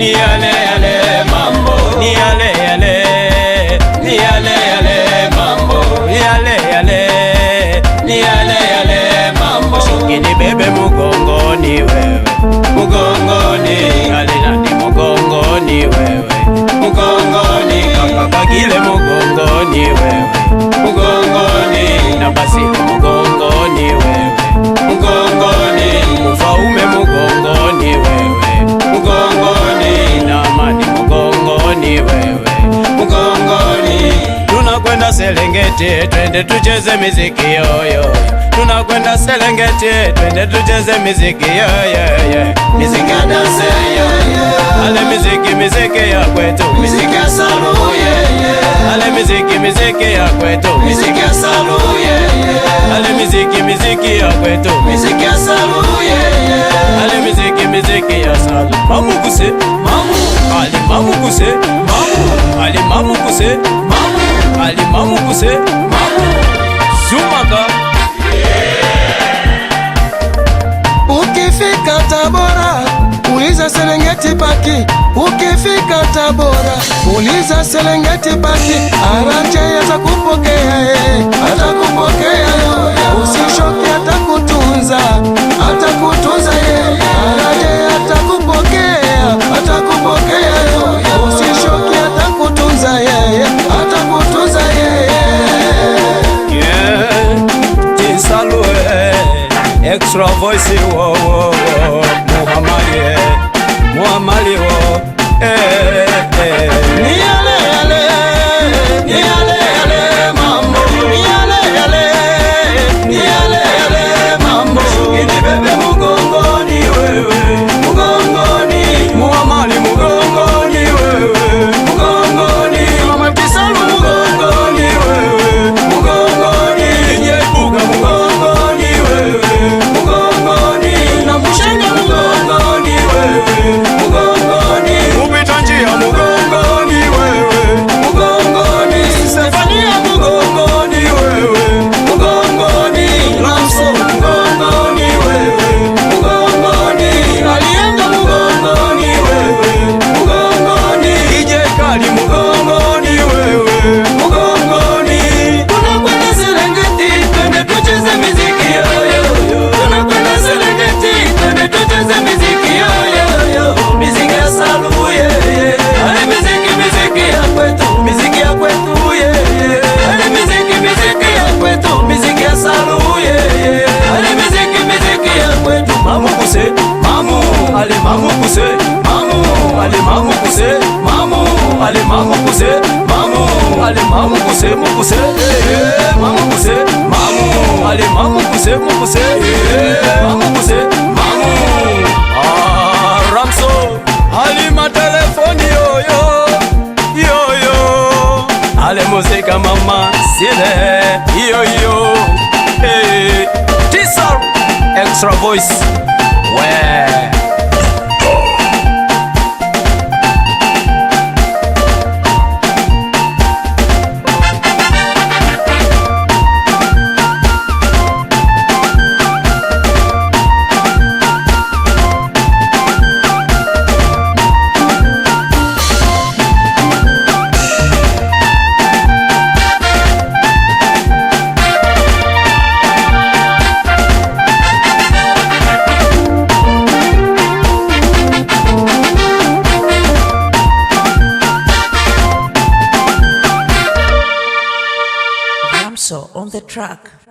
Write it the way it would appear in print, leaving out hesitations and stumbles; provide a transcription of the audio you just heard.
ni yale yale mambo, ni yale yale, ni yale yale mambo, yale yale, ni yale yale mambo. Shikini bebe mugongoni wewe, mugongoni, alinani mugongoni wewe, mugongoni, kakakagile mugongoni wewe, mugongoni, na basi mugongoni wewe, mugongoni, ufaume mugongoni wewe, mugongoni, na amani mugongoni wewe, mugongoni. Tunakwenda Serengeti, twende tucheze miziki yoyo. Tunakwenda Serengeti, twende tucheze miziki yoyo. Miziki ya danse yoyo, ale miziki ya kwetu, miziki ya saluye, ale miziki ya kwetu, miziki ya saluye, ale miziki ya kwetu, miziki ya saluye, ale miziki ya salu. Mamu kuse, mamu, ali mamu kuse, mamu, ali mamu kuse, mamu, ali mamu kuse, mamu, Zumaka. Ukifika Tabora, uliza Serengeti Paki. Ukifika Tabora, uliza Serengeti Paki. Arache atakupokea, atakupokea. Usishoke, atakutunza, atakutunza. Arache atakupokea, atakupokea. Usishoke, atakutunza, atakutunza. Tinsalue extra voice wo wo wo Muhammadi Muhammadi wo ni yale yale, ni yale yale mambo, ni yale yale, ni yale yale mambo. Shikini bebe mugongoni wewe, mugongoni, Muhammadi mugongoni wewe, mugongoni, Mama Tisalu mugongoni wewe, mugongoni, Nyebuka mugongoni wewe, mugongoni, na Mushenge mugongoni wewe, mugongoni, Upita njia mugongoni wewe, mugongoni, Stefania mugongoni wewe, mugongoni, Lamso mugongoni wewe, mugongoni, Alienda mugongoni wewe, mugongoni, DJ Kali mugongoni wewe, mugongoni. Tunakwenda Serengeti, twende tucheze miziki yoyo. Tunakwenda Serengeti, twende tucheze miziki yoyo. Miziki ya saluye, ale miziki ya kwetu, miziki ya kwetu ale miziki ya kwetu, miziki ya saluye, ale miziki ya kwetu. Mamu kuse, mamu, ale mamu kuse, mamu, ale mamu kuse, mamu, ale mamu kuse, mamu, ale mamu kuse, mukuse, mamu kuse, mamu, ale mamu kuse, mukuse, mamu kuse, mamu. Ramso, Halima telefoni yoyo, yoyo, ale muzika mama sile, yoyo, hey, Tisal, extra voice, we. On the track.